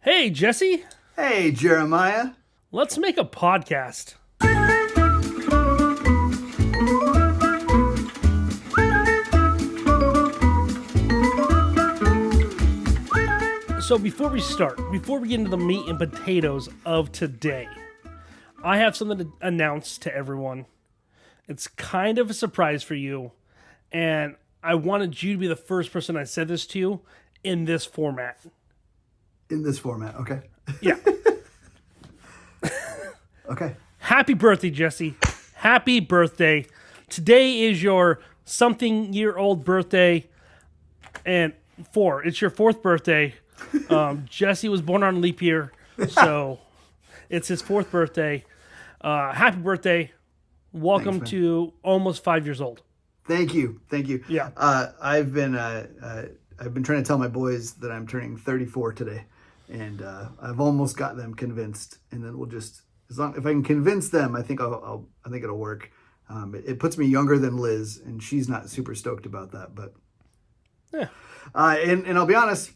Hey, Jesse, Hey, Jeremiah. let's make a podcast. So before we get into the meat and potatoes of today, I have something to announce to everyone. It's kind of a surprise for you, and I wanted you to be the first person I said this to in this format. In this format, okay. Yeah. Okay. Happy birthday, Jesse. Happy birthday. Today is your something-year-old birthday, and it's your fourth birthday. Jesse was born on leap year, so it's his fourth birthday. Happy birthday. Welcome Thanks, to almost 5 years old. Thank you. Yeah. I've been trying to tell my boys that I'm turning 34 today, and I've almost got them convinced. And then we'll just, if I can convince them, I think I think it'll work. It puts me younger than Liz, and she's not super stoked about that. But Yeah. And I'll be honest,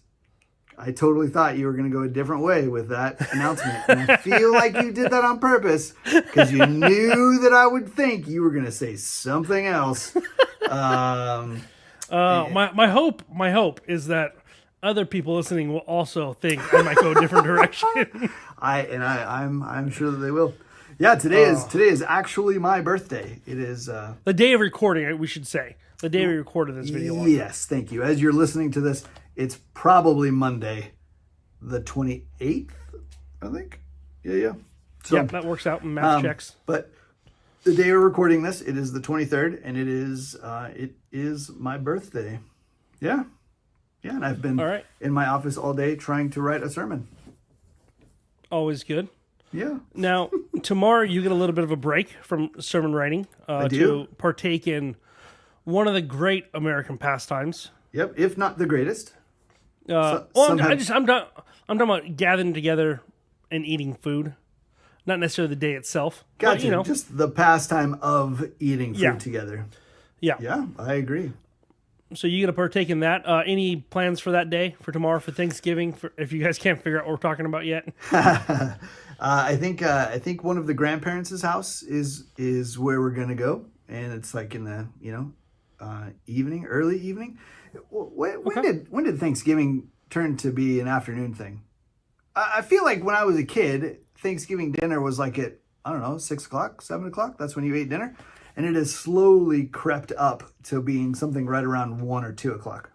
I totally thought you were going to go a different way with that announcement. And I feel like you did that on purpose because you knew that I would think you were going to say something else. My hope is that other people listening will also think I might go a different direction. I'm sure that they will. Yeah, today is actually my birthday. It is The day of recording, we should say. The day we recorded this video. Yes, thank you. As you're listening to this, it's probably Monday, the 28th, I think. Yeah. So, Yeah, that works out in math checks. But the day we're recording this, it is the 23rd, and it is my birthday. Yeah, and I've been in my office all day trying to write a sermon. Always good. Yeah. Now, tomorrow you get a little bit of a break from sermon writing to partake in one of the great American pastimes. Yep, if not the greatest. I'm talking about gathering together and eating food, not necessarily the day itself. Gotcha. But, just the pastime of eating food together. Yeah. Yeah, I agree. So you get to partake in that. Any plans for that day, for tomorrow, for Thanksgiving? If you guys can't figure out what we're talking about yet. I think one of the grandparents' house is where we're gonna go, and it's like in the early evening. When did Thanksgiving turn to be an afternoon thing? I feel like when I was a kid, Thanksgiving dinner was like at 6 o'clock, 7 o'clock. That's when you ate dinner, and it has slowly crept up to being something right around 1 or 2 o'clock.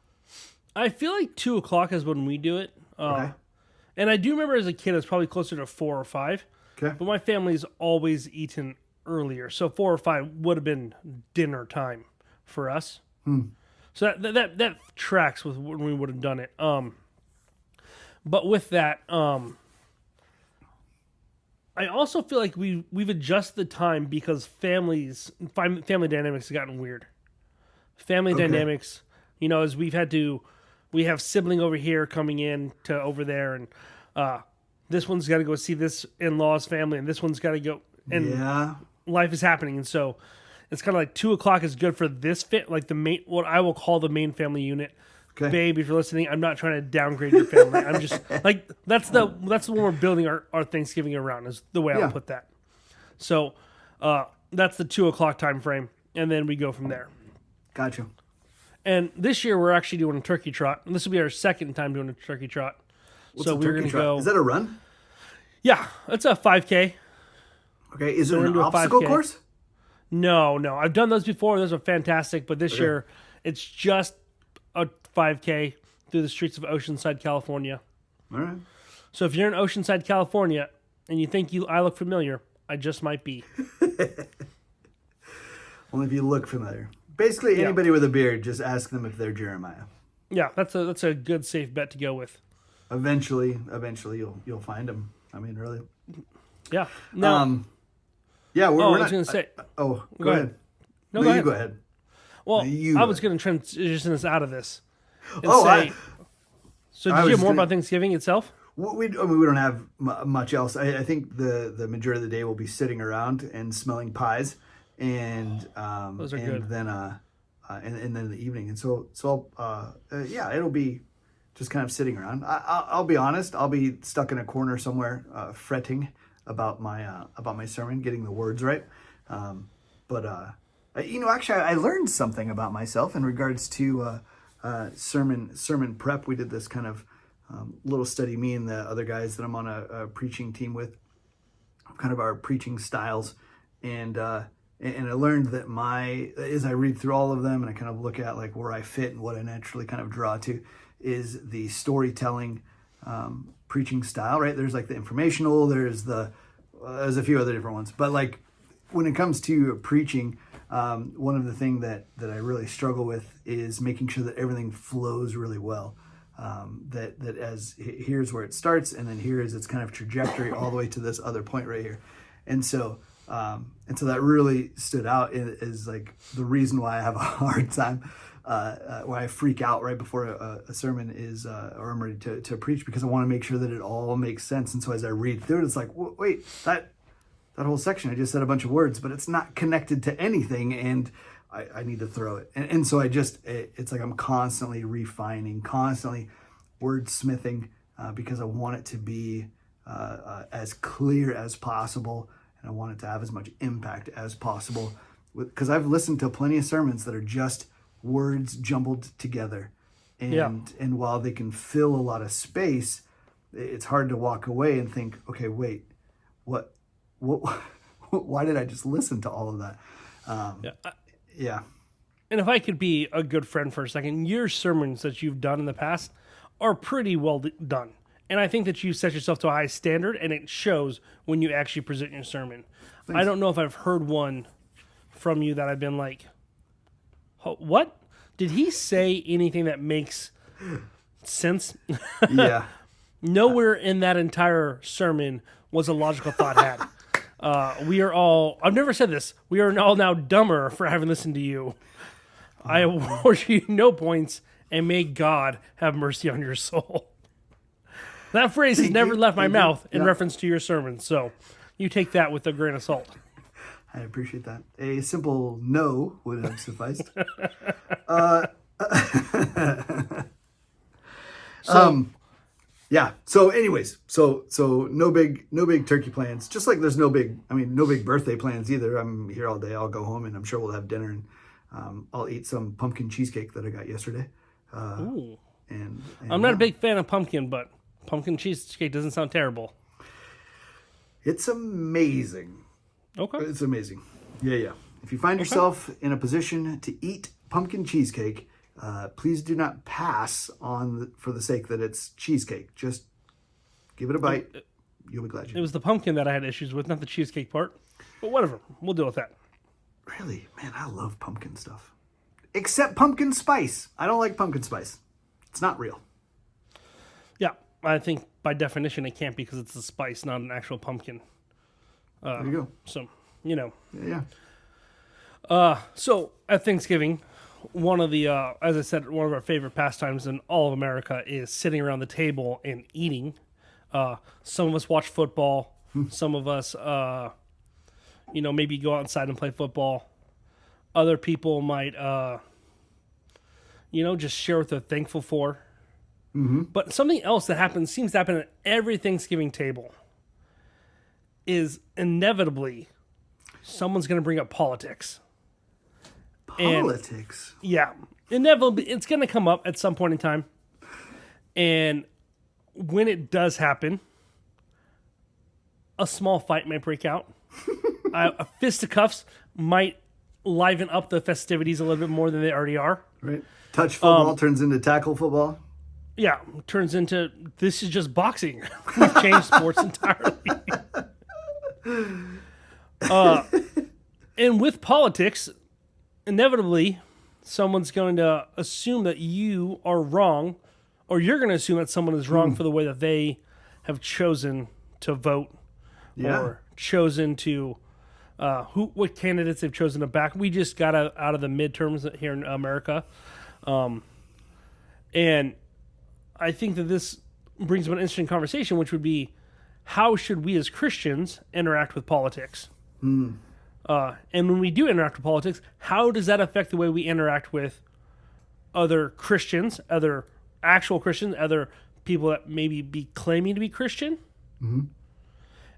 I feel like 2 o'clock is when we do it. Okay. And I do remember as a kid, it was probably closer to 4 or 5. Okay. But my family's always eaten earlier, so 4 or 5 would have been dinner time for us. So that tracks with when we would have done it. But with that, I also feel like we've adjusted the time because family dynamics have gotten weird. Family dynamics, as we have sibling over here coming in to over there, and this one's got to go see this in-law's family, and this one's got to go, and life is happening, and so it's kind of like 2 o'clock is good for this like the main, what I will call the main family unit. Okay. Babe, if you're listening, I'm not trying to downgrade your family. I'm just like that's the one we're building our Thanksgiving around is the way I'll put that. So that's the 2 o'clock time frame, and then we go from there. Gotcha. And this year we're actually doing a turkey trot, and this will be our second time doing a turkey trot. What's a turkey trot? Is that a run? Yeah, it's a 5K. Okay, is it an obstacle course? No. I've done those before. Those are fantastic, but this year it's just a 5K through the streets of Oceanside, California. All right. So if you're in Oceanside, California, and you think I look familiar, I just might be. Only if you look familiar. Basically, anybody with a beard, just ask them if they're Jeremiah. Yeah, that's a good safe bet to go with. Eventually, you'll find them. I mean, really. Yeah. No. Yeah. We're I not, was going to say. Go ahead. No, go ahead. You go ahead. Well, I was going to transition us out of this. So did you hear more about Thanksgiving itself? We don't have much else. I think the majority of the day will be sitting around and smelling pies, and those are and good. Then and then in the evening, and so it'll be just kind of sitting around. I'll be honest. I'll be stuck in a corner somewhere, fretting about my sermon, getting the words right. Actually, I learned something about myself in regards to sermon prep. We did this kind of little study, me and the other guys that I'm on a preaching team with, kind of our preaching styles, and I learned that as I read through all of them and I kind of look at like where I fit and what I naturally kind of draw to, is the storytelling preaching style. Right? There's like the informational. There's a few other different ones, but like when it comes to preaching, one of the things that I really struggle with is making sure that everything flows really well. That as here's where it starts, and then here is its kind of trajectory all the way to this other point right here, and so that really stood out as like the reason why I have a hard time, why I freak out right before a sermon is, or I'm ready to preach, because I want to make sure that it all makes sense. And so as I read through it, it's like, wait, that whole section, I just said a bunch of words, but it's not connected to anything, and I need to throw it. And so it's like I'm constantly refining, constantly wordsmithing, because I want it to be as clear as possible, and I want it to have as much impact as possible. Because I've listened to plenty of sermons that are just words jumbled together. And while they can fill a lot of space, it's hard to walk away and think, okay, wait, what why did I just listen to all of that? Yeah. And if I could be a good friend for a second, your sermons that you've done in the past are pretty well done. And I think that you set yourself to a high standard, and it shows when you actually present your sermon. Thanks. I don't know if I've heard one from you that I've been like, what? Did he say anything that makes sense? Yeah. Nowhere in that entire sermon was a logical thought had. We are all, I've never said this, we are all now dumber for having listened to you. I award you no points, and may God have mercy on your soul. That phrase has never left my mouth in reference to your sermon, so you take that with a grain of salt. I appreciate that. A simple no would have sufficed. Yeah. So anyways, so no big turkey plans. Just like there's no big birthday plans either. I'm here all day. I'll go home and I'm sure we'll have dinner, and I'll eat some pumpkin cheesecake that I got yesterday. Ooh. And I'm not a big fan of pumpkin, but pumpkin cheesecake doesn't sound terrible. It's amazing. Okay. It's amazing. Yeah. If you find yourself in a position to eat pumpkin cheesecake, please do not pass on for the sake that it's cheesecake. Just give it a bite. You'll be glad you did. It was the pumpkin that I had issues with, not the cheesecake part. But whatever. We'll deal with that. Really? Man, I love pumpkin stuff. Except pumpkin spice. I don't like pumpkin spice. It's not real. Yeah. I think by definition it can't be, because it's a spice, not an actual pumpkin. There you go. So, you know. Yeah. So at Thanksgiving, one of the, as I said, one of our favorite pastimes in all of America is sitting around the table and eating. Some of us watch football. Some of us, maybe go outside and play football. Other people might, just share what they're thankful for. Mm-hmm. But something else that seems to happen at every Thanksgiving table is inevitably someone's going to bring up politics. Politics? And, yeah. Inevitably, it's going to come up at some point in time. And when it does happen, a small fight might break out. A fisticuffs might liven up the festivities a little bit more than they already are. Right. Touch football turns into tackle football. Yeah, turns into, this is just boxing. We've changed sports entirely. And with politics, inevitably, someone's going to assume that you are wrong, or you're going to assume that someone is wrong for the way that they have chosen to vote, or chosen to, what candidates they've chosen to back. We just got out of the midterms here in America. And I think that this brings up an interesting conversation, which would be, how should we as Christians interact with politics? And when we do interact with politics, how does that affect the way we interact with other Christians, other actual Christians, other people that maybe be claiming to be Christian,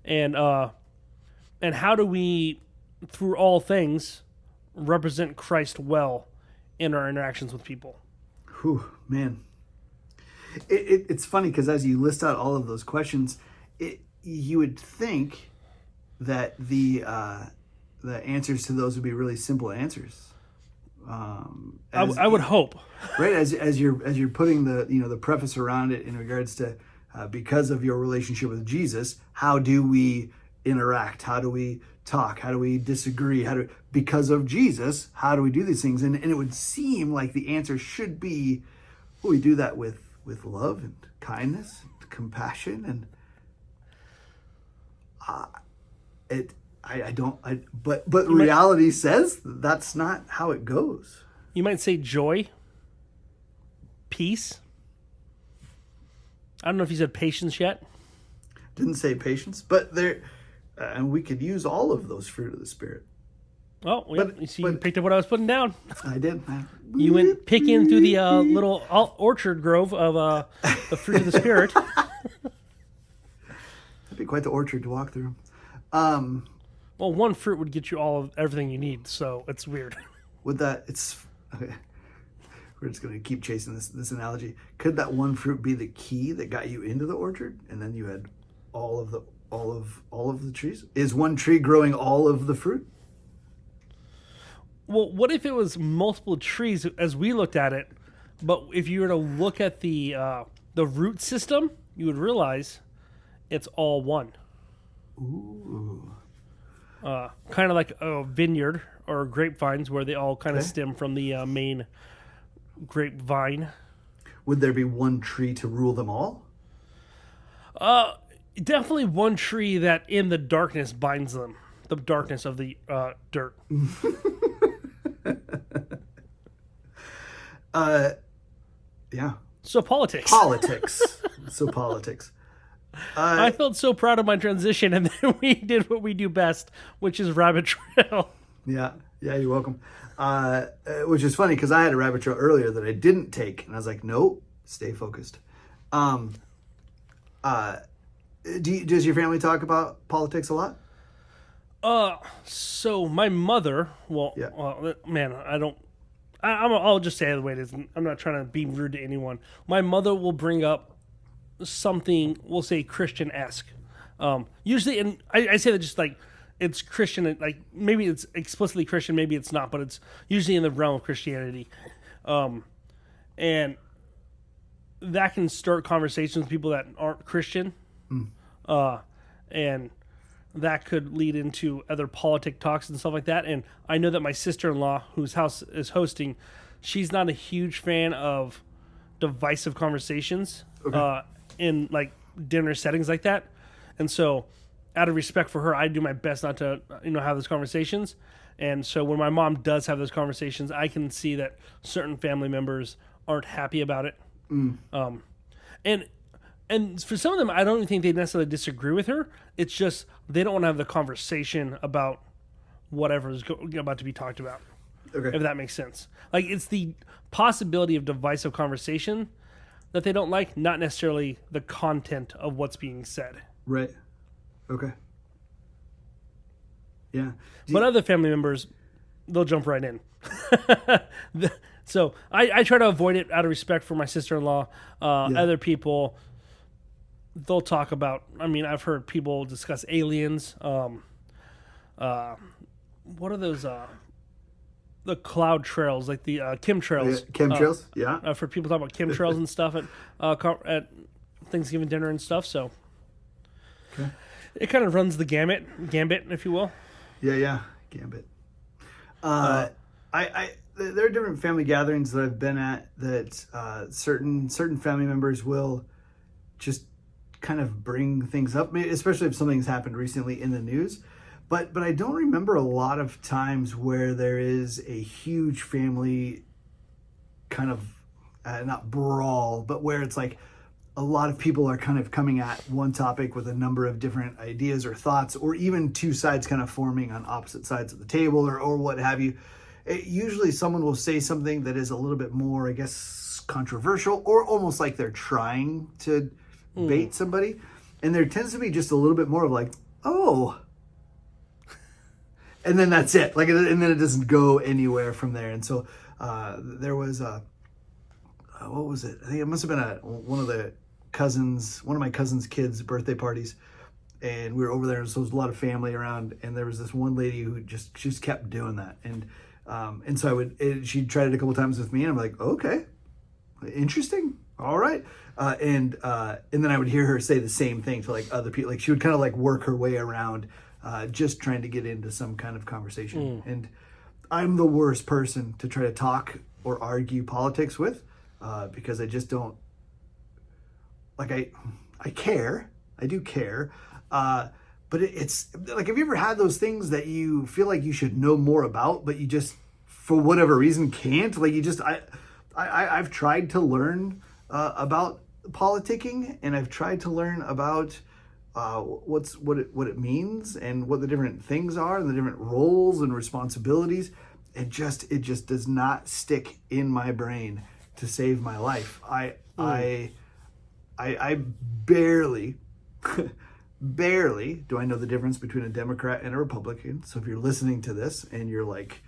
and how do we, through all things, represent Christ well in our interactions with people? Whew, man. It's funny because as you list out all of those questions, you would think that the answers to those would be really simple answers. I would hope, right? As you're putting the preface around it in regards to because of your relationship with Jesus, how do we interact? How do we talk? How do we disagree? Because of Jesus, how do we do these things? And it would seem like the answer should be, well, we do that with love and kindness, and compassion, and but reality says that's not how it goes. You might say joy, peace. I don't know if you said patience yet. Didn't say patience, but there, and we could use all of those fruit of the Spirit. Oh, you picked up what I was putting down. I did. You went picking through the little orchard grove of the fruit of the Spirit. That'd be quite the orchard to walk through. Well, one fruit would get you everything you need, so it's weird. With that, it's okay. We're just going to keep chasing this analogy. Could that one fruit be the key that got you into the orchard, and then you had all of the trees? Is one tree growing all of the fruit? Well, what if it was multiple trees as we looked at it, but if you were to look at the root system, you would realize it's all one. Ooh. Kind of like a vineyard or grapevines where they all kind of stem from the main grapevine. Would there be one tree to rule them all? Definitely one tree that in the darkness binds them. The darkness of the dirt. Yeah. So politics. So politics. I felt so proud of my transition, and then we did what we do best, which is rabbit trail. Yeah, you're welcome. Which is funny because I had a rabbit trail earlier that I didn't take, and I was like, nope, stay focused. Does your family talk about politics a lot? So my mother, man, I'll just say it the way it is. I'm not trying to be rude to anyone. My mother will bring up something, we'll say Christian-esque. Usually, and I say that just like it's Christian, like maybe it's explicitly Christian, maybe it's not, but it's usually in the realm of Christianity. And that can start conversations with people that aren't Christian. And that could lead into other politic talks and stuff like that. And I know that my sister-in-law, whose house is hosting, she's not a huge fan of divisive conversations in like dinner settings like that. And so out of respect for her, I do my best not to, have those conversations. And so when my mom does have those conversations, I can see that certain family members aren't happy about it. And for some of them, I don't think they necessarily disagree with her. It's just they don't want to have the conversation about whatever is about to be talked about. Okay. If that makes sense. Like, it's the possibility of divisive conversation that they don't like, not necessarily the content of what's being said. Right. Okay. Yeah. But other family members, they'll jump right in. So I try to avoid it out of respect for my sister-in-law. Other people, they'll talk about, I've heard people discuss aliens. What are those, the cloud trails, like the chemtrails? Chemtrails, yeah. I've heard people talk about chemtrails and stuff at Thanksgiving dinner and stuff, so it kind of runs the gambit, if you will. Yeah, gambit. There are different family gatherings that I've been at that certain family members will just kind of bring things up, especially if something's happened recently in the news. But I don't remember a lot of times where there is a huge family kind of, not brawl, but where it's like a lot of people are kind of coming at one topic with a number of different ideas or thoughts, or even two sides kind of forming on opposite sides of the table or what have you. Usually someone will say something that is a little bit more, I guess, controversial or almost like they're trying to bait somebody. And there tends to be just a little bit more of like, oh, and then that's it. Like, and then it doesn't go anywhere from there. And so there was what was it? I think it must have been one of my cousin's kids' birthday parties, and we were over there, and so there was a lot of family around, and there was this one lady who just kept doing that, and so she tried it a couple times with me, and I'm like, okay, interesting, all right, and then I would hear her say the same thing to like other people, like she would kind of like work her way around, just trying to get into some kind of conversation, and I'm the worst person to try to talk or argue politics with, because I just don't. Like I care, I do care, but it's like, have you ever had those things that you feel like you should know more about, but you just, for whatever reason, can't? Like I've tried to learn about politicking, and I've tried to learn about what it means and what the different things are and the different roles and responsibilities. It just does not stick in my brain to save my life. I barely do I know the difference between a Democrat and a Republican. So if you're listening to this and you're like,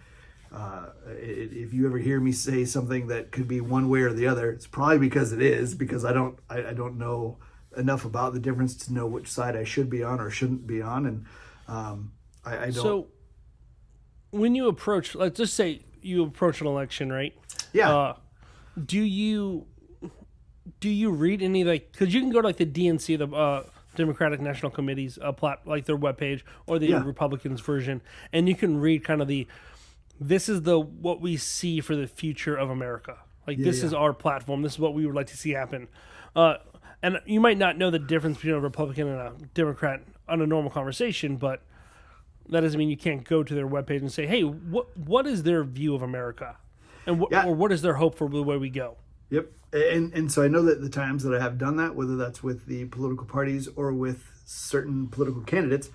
if you ever hear me say something that could be one way or the other, it's probably because it is, because I don't know enough about the difference to know which side I should be on or shouldn't be on. And I don't. So when you approach, let's just say you approach an election, right? Yeah. Do you read any, like, because you can go to like the DNC, the Democratic National Committee's like their webpage, or the Republicans version, and you can read kind of this is what we see for the future of America. Like, this is our platform. This is what we would like to see happen. And you might not know the difference between a Republican and a Democrat on a normal conversation, but that doesn't mean you can't go to their webpage and say, hey, what is their view of America? And or what is their hope for the way we go? Yep. And so I know that the times that I have done that, whether that's with the political parties or with certain political candidates,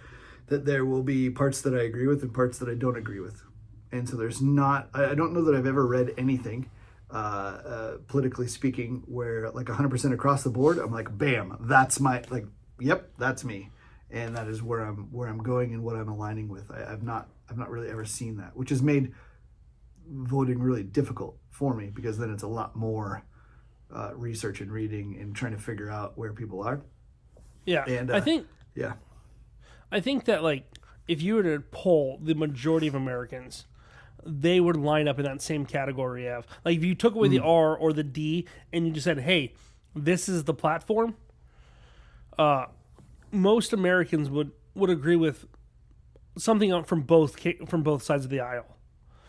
that there will be parts that I agree with and parts that I don't agree with. And so I don't know that I've ever read anything, politically speaking, where like 100% across the board, I'm like, bam, that's yep, that's me. And that is where I'm going and what I'm aligning with. I've not really ever seen that, which has made voting really difficult for me, because then it's a lot more research and reading and trying to figure out where people are. Yeah, and I think that, like, if you were to poll the majority of Americans, they would line up in that same category of, like, if you took away the R or the D and you just said, hey, this is the platform, most Americans would agree with something from both sides of the aisle.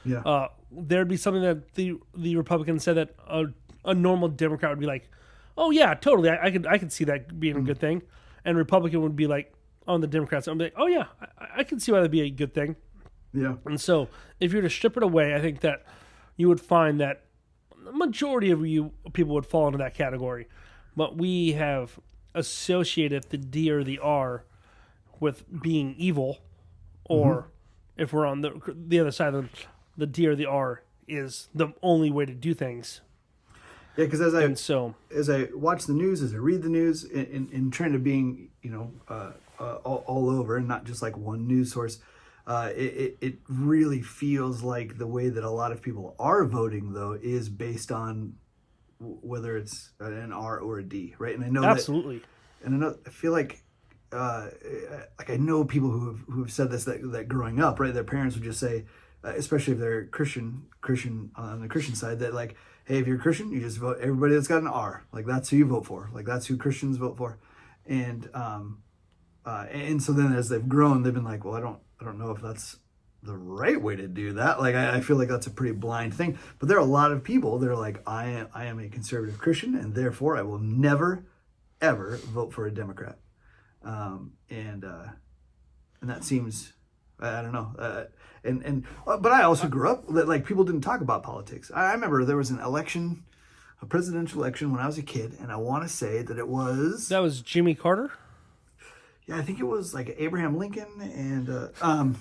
Yeah. There'd be something that the Republicans said that a normal Democrat would be like, oh yeah, totally, I could see that being a good thing, and Republican would be like, on the Democrats, I'm like, oh yeah, I can see why that'd be a good thing. Yeah. And so if you were to strip it away, I think that you would find that the majority of people would fall into that category, but we have associated the D or the R with being evil, or if we're on the other side of the D or the R is the only way to do things. Yeah, because as I watch the news, as I read the news, in trying to being, all over and not just like one news source, it really feels like the way that a lot of people are voting, though, is based on whether it's an R or a D, right? And I know absolutely, I feel like I know people who have said this, that growing up, right, their parents would just say, especially if they're Christian on the Christian side, that like, hey, if you're a Christian, you just vote everybody that's got an R. Like, that's who you vote for. Like, that's who Christians vote for. And so then as they've grown, they've been like, well, I don't know if that's the right way to do that. Like, I feel like that's a pretty blind thing. But there are a lot of people that are like, I am a conservative Christian, and therefore I will never, ever vote for a Democrat. And that seems, I don't know. But I also grew up that like people didn't talk about politics. I remember there was a presidential election when I was a kid, and I want to say that was Jimmy Carter. Yeah, I think it was like Abraham Lincoln and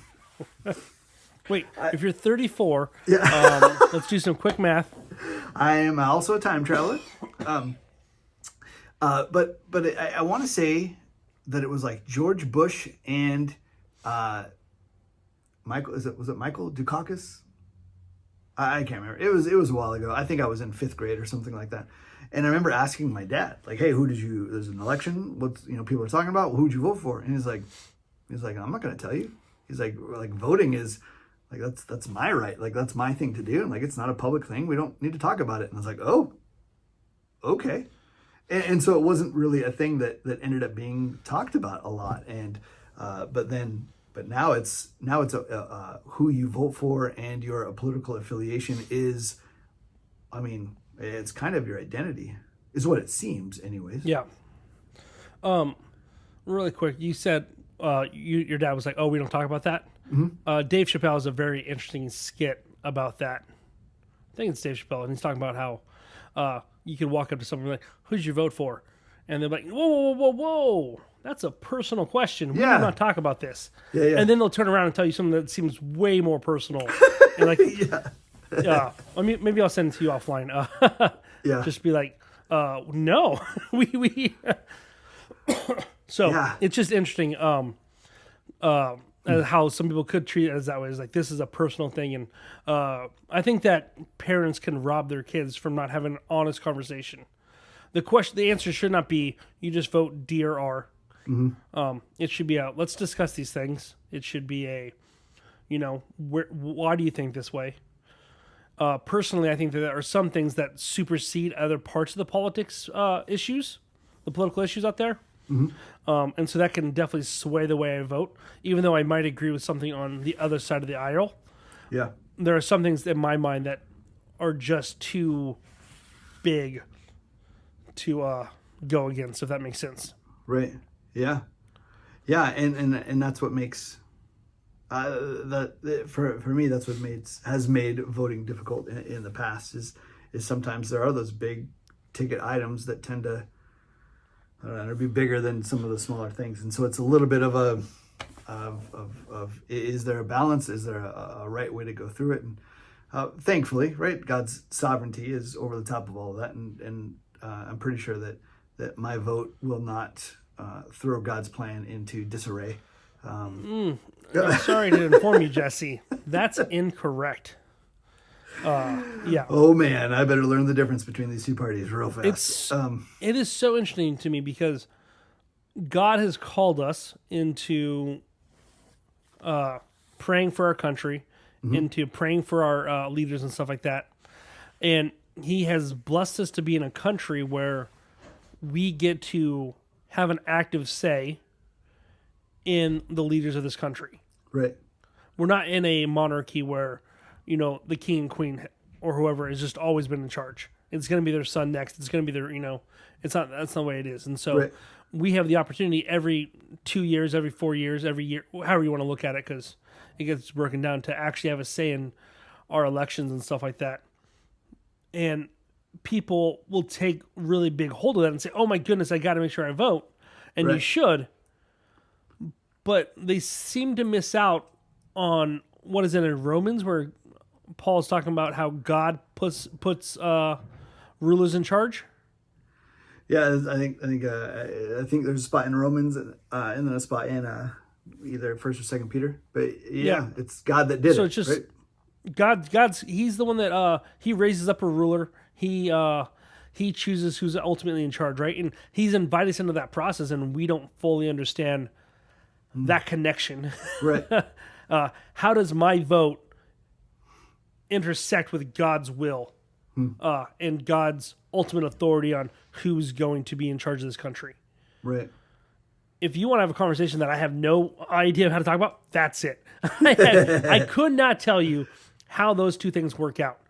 Wait, if you're 34, Yeah. let's do some quick math. I am also a time traveler. But I want to say that it was like George Bush and Michael. Was it Michael Dukakis? I can't remember. It was a while ago. I think I was in 5th grade or something like that. And I remember asking my dad, like, "Hey, there's an election. What's people are talking about? Who'd you vote for?" And he's like, "I'm not going to tell you." He's like, voting is like that's my right. Like that's my thing to do. And like it's not a public thing. We don't need to talk about it. And I was like, "Oh, okay." And so it wasn't really a thing that ended up being talked about a lot. And but now it's who you vote for and your political affiliation is, I mean, it's kind of your identity, is what it seems, anyways. Yeah. Really quick, you said your dad was like, "Oh, we don't talk about that." Mm-hmm. Dave Chappelle has a very interesting skit about that. I think it's Dave Chappelle, and he's talking about how you can walk up to someone and be like, "Who'd you vote for?" And they're like, whoa. That's a personal question. We do not talk about this. Yeah. And then they'll turn around and tell you something that seems way more personal. And like, yeah. I mean, maybe I'll send it to you offline. Yeah. Just be like, no. we. So it's just interesting how some people could treat it as that way. It's like, this is a personal thing. And I think that parents can rob their kids from not having an honest conversation. The answer should not be, you just vote D or R. Mm-hmm. It should be let's discuss these things. It should be why do you think this way? Personally, I think that there are some things that supersede other parts of the politics issues, the political issues out there. Mm-hmm. And so that can definitely sway the way I vote, even though I might agree with something on the other side of the aisle. Yeah. There are some things in my mind that are just too big to go against, if that makes sense. Right. Yeah. Yeah. And that's what makes for me, that's what has made voting difficult in the past is sometimes there are those big ticket items that tend to, I don't know, be bigger than some of the smaller things. And so it's a little bit of is there a balance? Is there a right way to go through it? And thankfully, right, God's sovereignty is over the top of all of that. And I'm pretty sure that my vote will not throw God's plan into disarray. I'm sorry to inform you, Jesse. That's incorrect. Yeah. Oh man, I better learn the difference between these two parties real fast. It is so interesting to me because God has called us into praying for our country, mm-hmm. into praying for our leaders and stuff like that. And he has blessed us to be in a country where we get to have an active say in the leaders of this country. Right. We're not in a monarchy where, the king and queen or whoever has just always been in charge. It's going to be their son next. It's going to be their, that's not the way it is. And so we have the opportunity every 2 years, every 4 years, every year, however you want to look at it, because it gets broken down, to actually have a say in our elections and stuff like that. And people will take really big hold of that and say, "Oh my goodness, I got to make sure I vote." And you should. But they seem to miss out on, what is it in Romans, where Paul's talking about how God puts rulers in charge. Yeah, I think there's a spot in Romans, and then a spot in either 1st or 2nd Peter. But yeah, it's God that did it. So it's just right? God's he's the one that he raises up a ruler. He chooses who's ultimately in charge, right? And he's invited us into that process, and we don't fully understand that connection. Right. How does my vote intersect with God's will and God's ultimate authority on who's going to be in charge of this country? Right. If you want to have a conversation that I have no idea how to talk about, that's it. I could not tell you how those two things work out.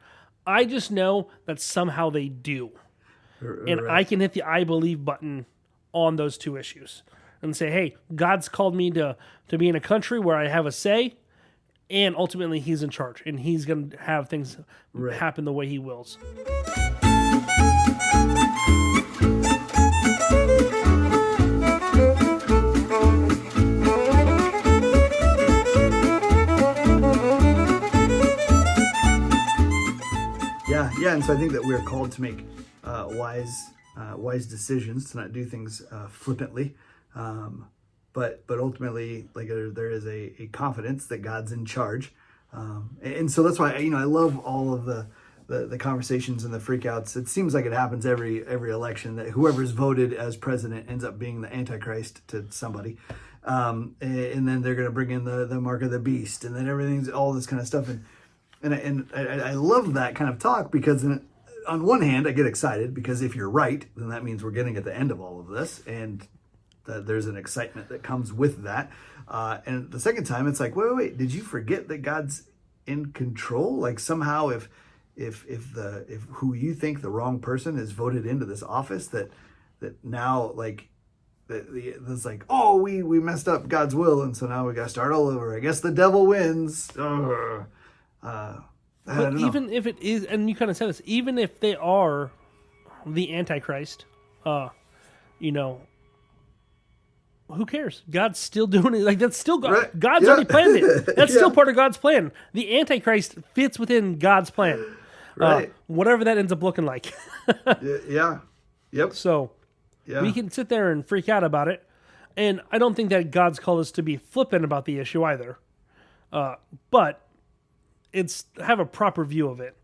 I just know that somehow they do. And I can hit the I believe button on those two issues and say, hey, God's called me to be in a country where I have a say, and ultimately he's in charge, and he's going to have things happen the way he wills. and so I think that we're called to make wise decisions, to not do things flippantly, but ultimately, like there is a confidence that God's in charge, and so that's why I love all of the conversations and the freakouts. It seems like it happens every election, that whoever's voted as president ends up being the Antichrist to somebody, and then they're going to bring in the mark of the beast, and then everything's all this kind of stuff, and I love that kind of talk, because on one hand I get excited, because if you're right, then that means we're getting at the end of all of this, and that there's an excitement that comes with that. And the second time, it's like, wait, did you forget that God's in control? Like somehow, if who you think the wrong person is voted into this office, that now like it's like, oh, we messed up God's will, and so now we got to start all over. I guess the devil wins. But even if it is, and you kind of said this, even if they are the Antichrist, who cares? God's still doing it. Like, that's still God. Right. God's already planned it. That's still part of God's plan. The Antichrist fits within God's plan. Right. Whatever that ends up looking like. Yeah. Yep. So we can sit there and freak out about it. And I don't think that God's called us to be flippant about the issue either. But it's have a proper view of it.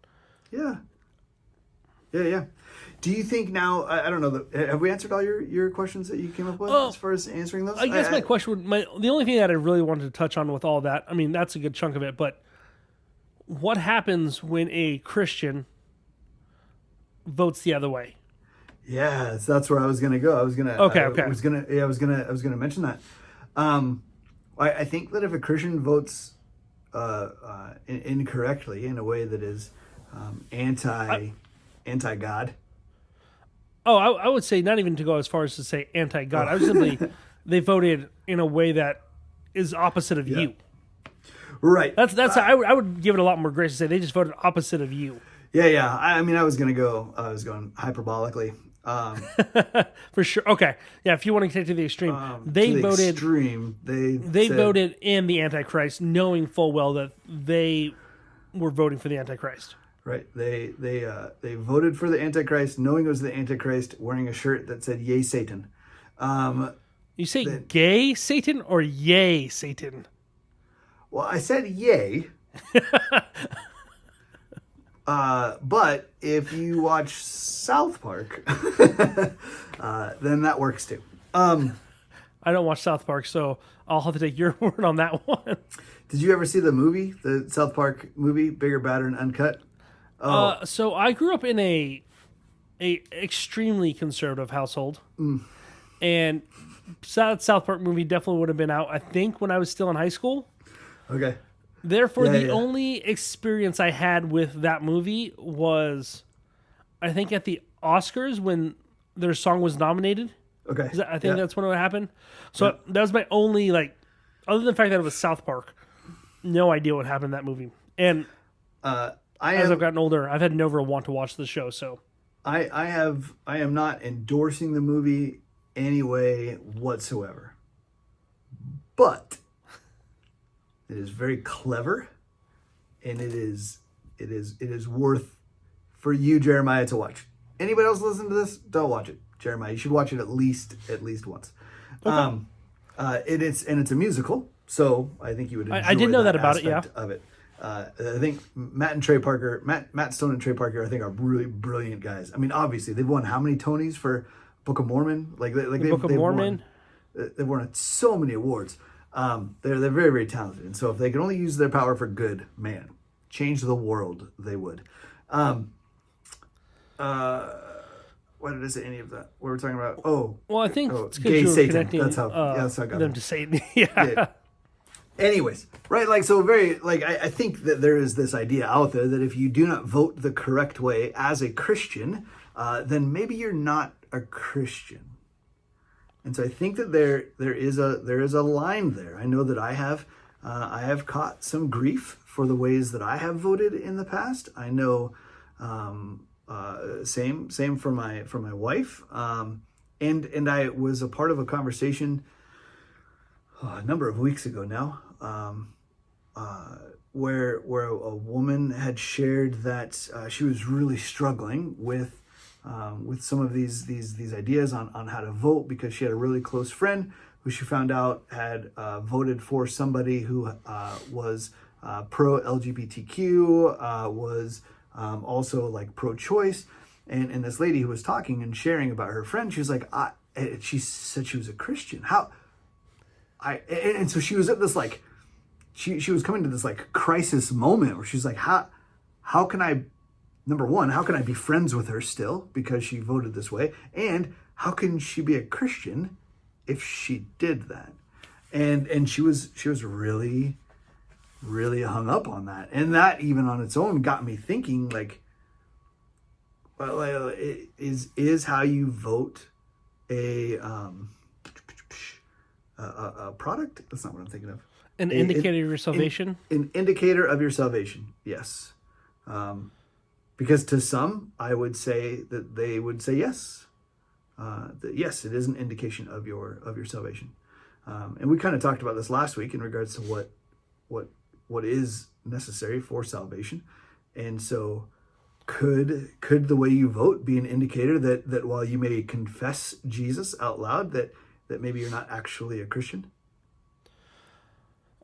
Yeah. Do you think now, I don't know, have we answered all your questions that you came up with as far as answering those? I guess my question the only thing that I really wanted to touch on with all that, I mean, that's a good chunk of it, but what happens when a Christian votes the other way? Yeah, that's where I was going to go. I was going to I was going to mention that. I think that if a Christian votes incorrectly, in a way that is anti-God. I would say not even to go as far as to say anti-God. I was simply, they voted in a way that is opposite of you. Right. That's I would give it a lot more grace to say they just voted opposite of you. Yeah. I mean, I was going hyperbolically. For sure. Okay. Yeah, if you want to take it to the extreme. They voted in the Antichrist, knowing full well that they were voting for the Antichrist. Right. They voted for the Antichrist, knowing it was the Antichrist, wearing a shirt that said "Yay Satan." You say "gay Satan" or "yay Satan"? Well, I said "yay." But if you watch South Park, then that works too. I don't watch South Park, so I'll have to take your word on that one. Did you ever see the movie, the South Park movie, Bigger, Badder, and Uncut? So I grew up in a extremely conservative household, and South Park movie definitely would have been out, I think, when I was still in high school. Okay. Therefore, the only experience I had with that movie was, I think, at the Oscars when their song was nominated. Okay. I think that's when it happened. So that was my only, like, other than the fact that it was South Park, no idea what happened in that movie. And as I've gotten older, I've had never want to watch the show. So I am not endorsing the movie anyway whatsoever, but it is very clever, and it is worth for you, Jeremiah, to watch. Anybody else listen to this? Don't watch it, Jeremiah. You should watch it at least once. Okay. It's a musical, so I think you would enjoy I did know that about it. Yeah. Of it. I think Matt Stone and Trey Parker, I think, are really brilliant guys. I mean, obviously, they've won how many Tonys for Book of Mormon? Book of Mormon. They've won so many awards. They're very, very talented, and so if they could only use their power for good, man, change the world, they would. Why did I say any of that? What were we talking about? Well, I think it's gay you were Satan. connecting That's how I got them to Satan. Yeah. Anyways, right, like, so very, like, I think that there is this idea out there that if you do not vote the correct way as a Christian, then maybe you're not a Christian. And so I think that there is a line there. I know that I have caught some grief for the ways that I have voted in the past. I know, same for my wife. And I was a part of a conversation a number of weeks ago now, where a woman had shared that she was really struggling with some of these ideas on how to vote, because she had a really close friend who she found out had voted for somebody who was pro LGBTQ, was also like pro choice. And this lady who was talking and sharing about her friend, she was like, she said she was a Christian. And so she was at this like, she was coming to this like crisis moment where she's like, how can I, number one, how can I be friends with her still because she voted this way? And how can she be a Christian if she did that? And she was really, really hung up on that. And that even on its own got me thinking, like, well, is how you vote a product? That's not what I'm thinking of. An indicator of your salvation? An indicator of your salvation, yes. Because to some, I would say that they would say yes. That yes, it is an indication of your salvation. And we kind of talked about this last week in regards to what is necessary for salvation. And so could the way you vote be an indicator that while you may confess Jesus out loud, that maybe you're not actually a Christian?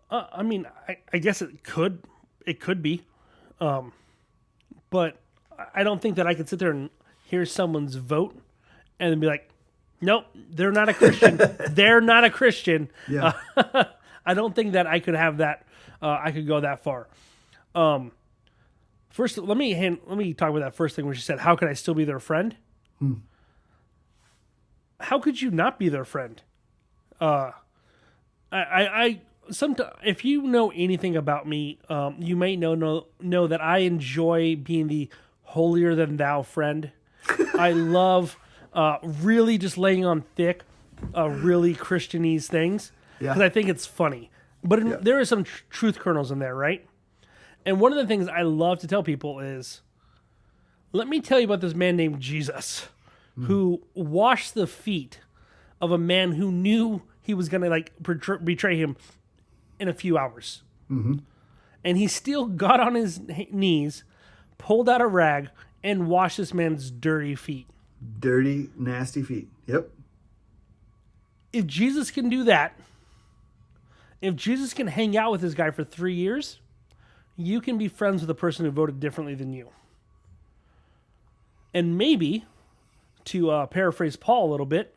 I mean, I guess it could be, but I don't think that I could sit there and hear someone's vote and then be like, nope, they're not a Christian. They're not a Christian. Yeah. I don't think that I could have that. I could go that far. First, let me talk about that first thing where she said, "How could I still be their friend?" How could you not be their friend? If you know anything about me, you may know that I enjoy being the holier than thou friend. I love really just laying on thick, really Christianese things because I think it's funny. But there are some truth kernels in there, right? And one of the things I love to tell people is, let me tell you about this man named Jesus, who washed the feet of a man who knew he was going to betray him in a few hours. Mm-hmm. And he still got on his knees, pulled out a rag, and washed this man's dirty feet. Dirty, nasty feet. Yep. If Jesus can do that, if Jesus can hang out with this guy for 3 years, you can be friends with a person who voted differently than you. And maybe, to paraphrase Paul a little bit,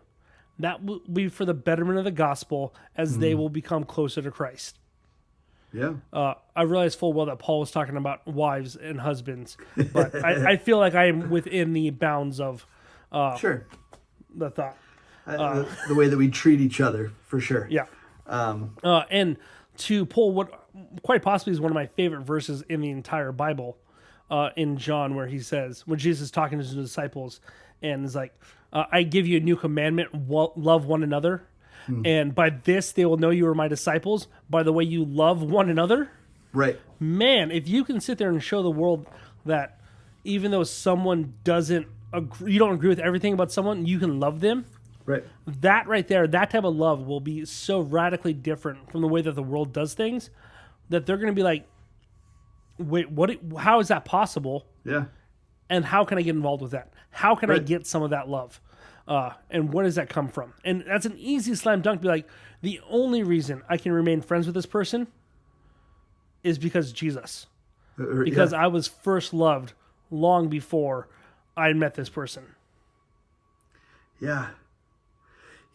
that will be for the betterment of the gospel as they will become closer to Christ. Yeah. I realize full well that Paul was talking about wives and husbands, but I feel like I am within the bounds of sure. the thought. The way that we treat each other, for sure. Yeah. And to pull what quite possibly is one of my favorite verses in the entire Bible, in John, where he says, when Jesus is talking to his disciples and is like, I give you a new commandment, love one another. And by this, they will know you are my disciples, by the way you love one another. Right. Man, if you can sit there and show the world that even though someone doesn't agree, you don't agree with everything about someone, you can love them. Right. That right there, that type of love will be so radically different from the way that the world does things that they're going to be like, wait, how is that possible? Yeah. And how can I get involved with that? How can I get some of that love? And where does that come from? And that's an easy slam dunk to be like, the only reason I can remain friends with this person is because Jesus. Because I was first loved long before I met this person. Yeah.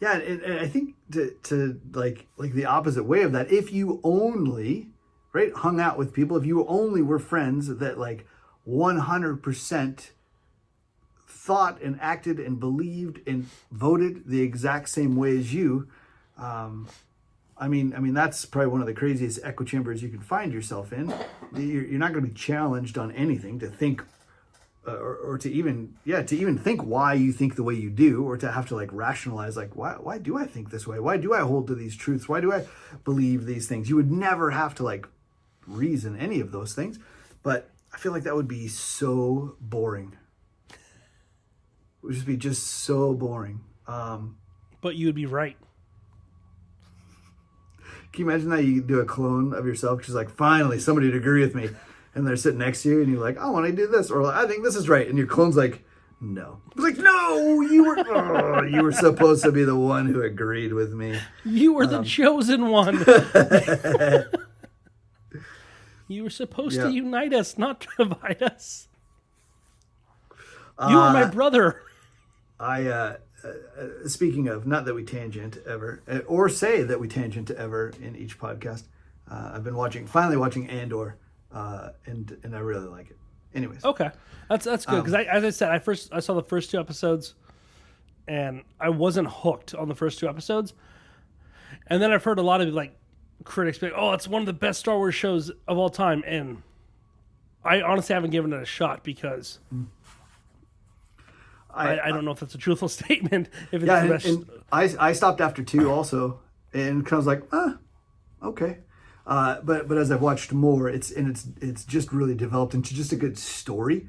Yeah, and I think to like the opposite way of that, if you only, right, hung out with people, if you only were friends that like 100% thought and acted and believed and voted the exact same way as you, I mean that's probably one of the craziest echo chambers you can find yourself in. You're not going to be challenged on anything to think or to even think why you think the way you do, or to have to like rationalize like why do I think this way? Why do I hold to these truths? Why do I believe these things? You would never have to like reason any of those things. But I feel like that would be so boring. It would just be so boring. But you would be right. Can you imagine that you do a clone of yourself? She's like, finally, somebody to agree with me. And they're sitting next to you and you're like, I want to do this. Or I think this is right. And your clone's like, no. It's like, no, you were supposed to be the one who agreed with me. You were the chosen one. You were supposed to unite us, not divide us. You were my brother. Speaking of, not that we tangent ever, or say that we tangent ever in each podcast, I've been finally watching Andor, and I really like it. Anyways, okay, that's good because as I said, I saw the first 2 episodes, and I wasn't hooked on the first 2 episodes, and then I've heard a lot of critics be like, "Oh, it's one of the best Star Wars shows of all time," and I honestly haven't given it a shot because. I don't know if that's a truthful statement. If it's the best. And I stopped after 2 also, and kind of was like, okay. But as I've watched more, it's just really developed into just a good story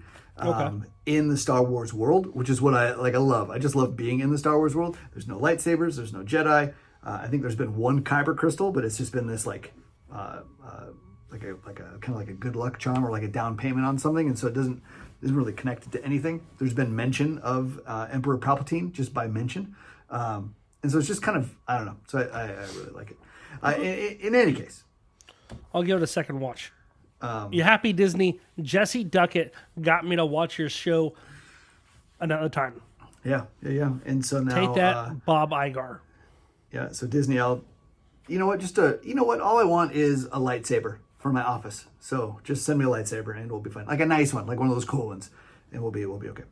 in the Star Wars world, which is what I love. I just love being in the Star Wars world. There's no lightsabers, there's no Jedi. I think there's been 1 kyber crystal, but it's just been this like a kind of like a good luck charm or like a down payment on something, and so isn't really connected to anything. There's been mention of Emperor Palpatine just by mention, and so it's just kind of, I don't know. So I really like it. In any case, I'll give it a second watch. You happy, Disney? Jesse Duckett got me to watch your show another time. Yeah. And so now take that, Bob Iger. Yeah. So Disney, you know what? All I want is a lightsaber for my office. So just send me a lightsaber and we'll be fine. Like a nice one, like one of those cool ones, and we'll be okay.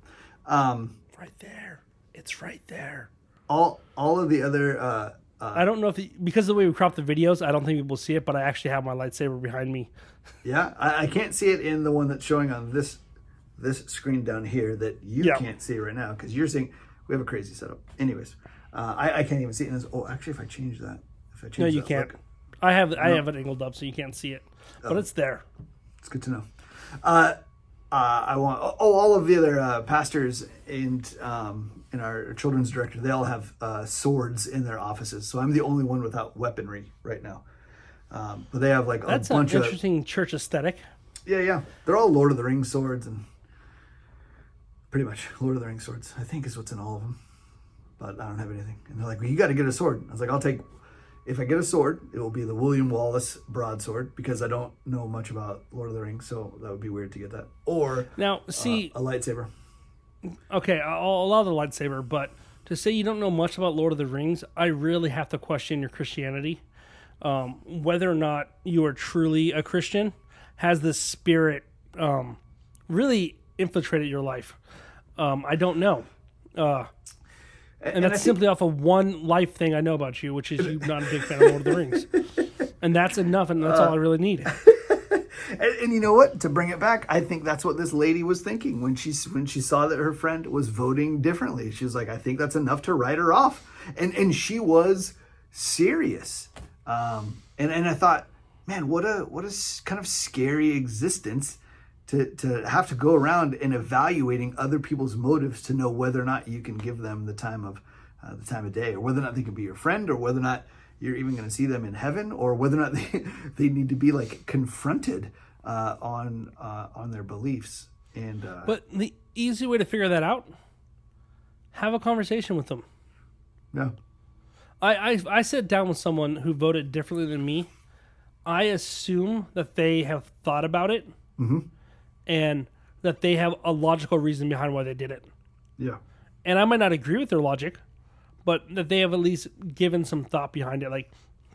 Right there. It's right there. All of the other I don't know because of the way we crop the videos, I don't think people will see it, but I actually have my lightsaber behind me. Yeah, I can't see it in the one that's showing on this screen down here that you can't see right now because you're seeing. We have a crazy setup. Anyways, I can't even see it in this. Oh, actually, if I change that, no, you can't. Look, I have it angled up so you can't see it, but it's there. It's good to know. I want all of the other pastors and our children's director. They all have swords in their offices, so I'm the only one without weaponry right now. But they have that's a bunch an interesting church aesthetic. Yeah. They're all Lord of the Rings swords and pretty much Lord of the Rings swords. I think is what's in all of them, but I don't have anything. And they're like, "Well, you got to get a sword." I was like, "I'll take." If I get a sword, it will be the William Wallace broadsword because I don't know much about Lord of the Rings, so that would be weird to get that. Or now, see, a lightsaber. Okay, I'll allow the lightsaber, but to say you don't know much about Lord of the Rings, I really have to question your Christianity. Whether or not you are truly a Christian, has this spirit really infiltrated your life? I don't know. And that's simply off of one life thing I know about you, which is you're not a big fan of Lord of the Rings. And that's enough, and that's all I really need. And you know what? To bring it back, I think that's what this lady was thinking when she saw that her friend was voting differently. She was like, I think that's enough to write her off. And she was serious. And I thought, man, what a kind of scary existence to have to go around and evaluating other people's motives to know whether or not you can give them the time of day, or whether or not they can be your friend, or whether or not you're even going to see them in heaven, or whether or not they need to be confronted on their beliefs. And but the easy way to figure that out, have a conversation with them. Yeah. I sit down with someone who voted differently than me. I assume that they have thought about it. Mm-hmm. And that they have a logical reason behind why they did it. Yeah. And I might not agree with their logic, but that they have at least given some thought behind it. Like,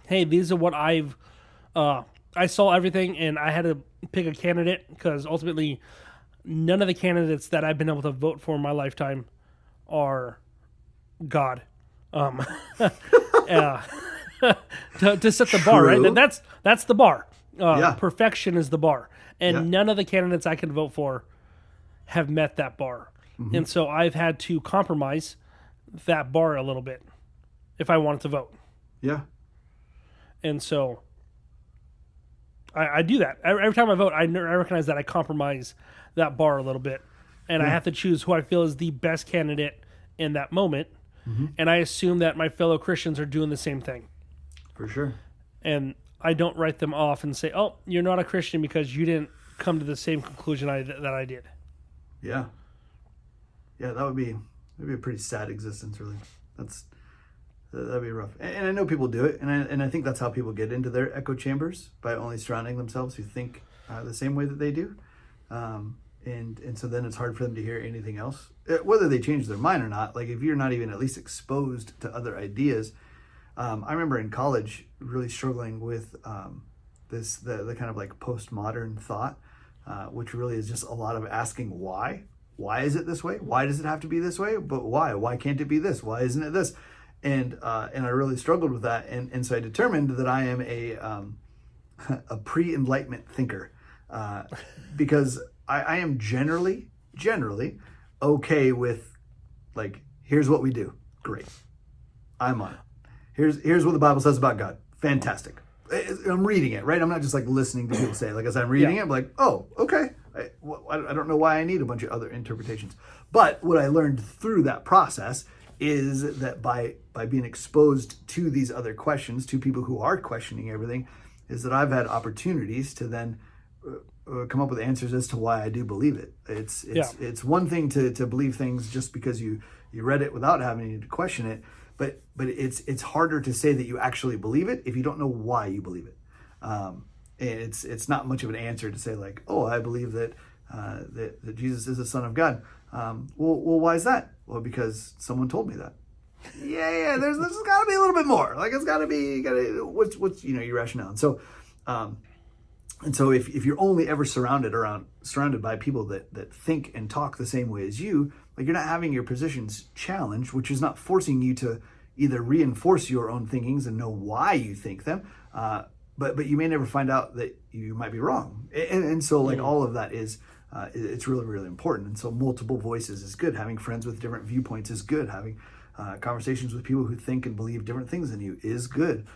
hey, these are what I saw everything, and I had to pick a candidate because ultimately none of the candidates that I've been able to vote for in my lifetime are God. To set the bar, right? That's the bar. Perfection is the bar. And none of the candidates I can vote for have met that bar. Mm-hmm. And so I've had to compromise that bar a little bit if I wanted to vote. Yeah. And so I do that. Every time I vote, I recognize that I compromise that bar a little bit. And I have to choose who I feel is the best candidate in that moment. Mm-hmm. And I assume that my fellow Christians are doing the same thing. For sure. and I don't write them off and say, "Oh, you're not a Christian because you didn't come to the same conclusion that I did." Yeah. Yeah, that'd be a pretty sad existence, really. That'd be rough. And I know people do it, and I think that's how people get into their echo chambers, by only surrounding themselves who think the same way that they do. And so then it's hard for them to hear anything else, whether they change their mind or not. Like, if you're not even at least exposed to other ideas. I remember in college really struggling with the kind of like postmodern thought, which really is just a lot of asking why. Why is it this way? Why does it have to be this way? But why? Why can't it be this? Why isn't it this? And I really struggled with that. And so I determined that I am a pre-enlightenment thinker, because I am generally okay with, like, here's what we do. Great. I'm on it. Here's what the Bible says about God. Fantastic. I'm reading it, right? I'm not just like listening to people say it. Like, as I'm reading it, I'm like, oh, okay. I don't know why I need a bunch of other interpretations. But what I learned through that process is that by being exposed to these other questions, to people who are questioning everything, is that I've had opportunities to then come up with answers as to why I do believe it. It's one thing to believe things just because you read it without having to question it. But it's harder to say that you actually believe it if you don't know why you believe it. It's not much of an answer to say, like, oh, I believe that Jesus is the Son of God. Well, why is that? Well, because someone told me that. Yeah. There's got to be a little bit more. Like, it's got to be. What's your rationale? And so if you're only ever surrounded by people that think and talk the same way as you, like, you're not having your positions challenged, which is not forcing you to either reinforce your own thinkings and know why you think them, but you may never find out that you might be wrong. And so, like, all of that is it's really, really important. And so multiple voices is good. Having friends with different viewpoints is good. Having conversations with people who think and believe different things than you is good.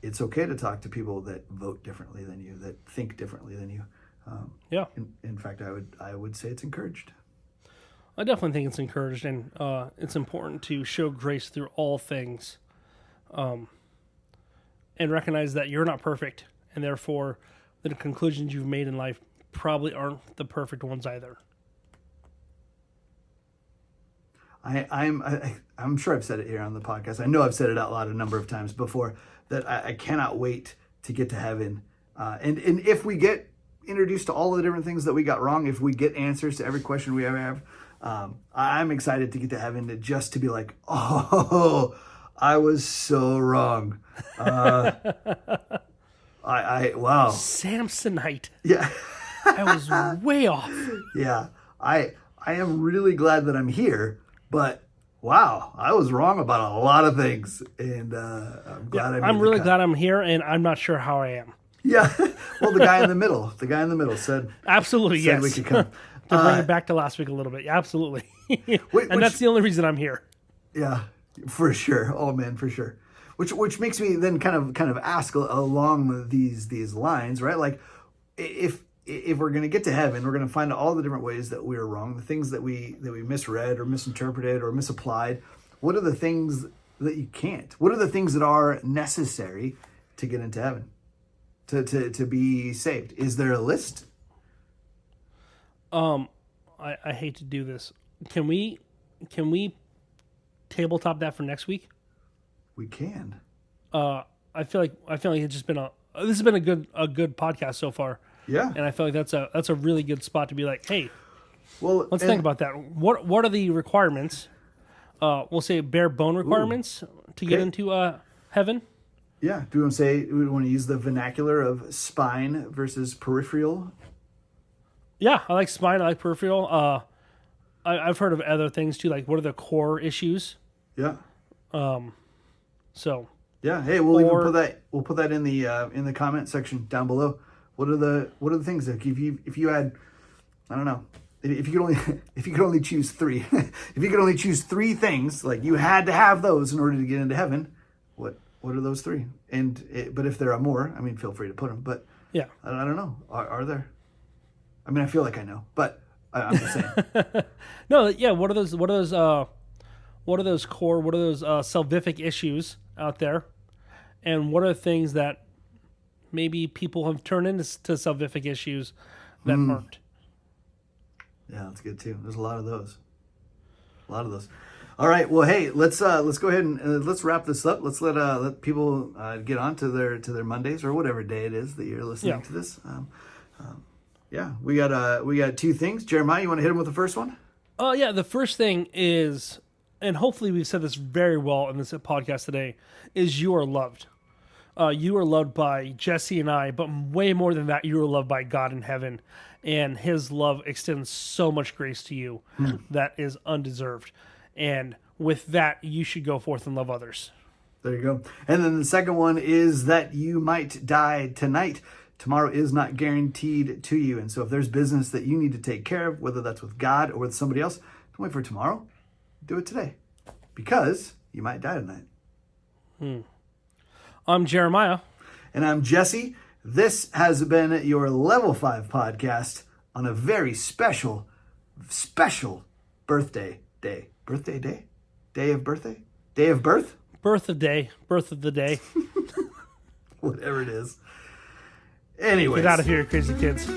It's okay to talk to people that vote differently than you, that think differently than you. In fact, I would say it's encouraged. I definitely think it's encouraged, and it's important to show grace through all things, and recognize that you're not perfect, and therefore the conclusions you've made in life probably aren't the perfect ones either. I'm sure I've said it here on the podcast. I know I've said it out loud a number of times before, that I cannot wait to get to heaven. And if we get introduced to all the different things that we got wrong, if we get answers to every question we ever have, I'm excited to get to heaven, just to be like, oh, I was so wrong. Wow. Samsonite. Yeah. I was way off. Yeah. I am really glad that I'm here, but wow, I was wrong about a lot of things, and I'm glad I'm really glad I'm here, and I'm not sure how I am. Yeah. Well, the guy in the middle said absolutely said yes. we could come. To bring it back to last week a little bit. Yeah, absolutely. And that's the only reason I'm here. Yeah, for sure. Oh man, for sure. Which makes me then kind of ask along these lines, right? Like, if we're going to get to heaven, we're going to find all the different ways that we were wrong, the things that we misread or misinterpreted or misapplied. What are the things that you can't? What are the things that are necessary to get into heaven, to be saved? Is there a list? I hate to do this. Can we tabletop that for next week? We can. I feel like it's just been this has been a good podcast so far. Yeah. And I feel like that's a really good spot to be like, hey, well, let's think about that. What are the requirements? We'll say bare bone requirements to get into heaven. Yeah. Do we want to use the vernacular of spine versus peripheral? Yeah, I like spine. I like peripheral. I've heard of other things too. Like, what are the core issues? Yeah. So. Yeah. Hey, we'll put that in the comment section down below. What are the things that if you had, I don't know, if you could only choose three, if you could only choose three things, like, you had to have those in order to get into heaven, what are those three? But if there are more, I mean, feel free to put them. But yeah, I don't know. Are there? I mean, I feel like I know, but I'm just saying. No, yeah. What are those core? What are those salvific issues out there? and what are things that maybe people have turned into salvific issues that aren't. Yeah, that's good too. There's a lot of those. All right. Well, hey, let's go ahead and let's wrap this up. Let's let people get on to their Mondays or whatever day it is that you're listening to this. Yeah, we got two things. Jeremiah, you want to hit him with the first one? Yeah. The first thing is, and hopefully we've said this very well in this podcast today, is you are loved. You are loved by Jesse and I, but way more than that, you are loved by God in heaven, and His love extends so much grace to you that is undeserved. And with that, you should go forth and love others. There you go. And then the second one is that you might die tonight. Tomorrow is not guaranteed to you. And so if there's business that you need to take care of, whether that's with God or with somebody else, don't wait for tomorrow. Do it today. Because you might die tonight. I'm Jeremiah. And I'm Jesse. This has been your Level 5 podcast on a very special birthday day. Birthday day? Day of birthday? Day of birth? Birth of the day. Whatever it is. Anyways. Get out of here, crazy kids.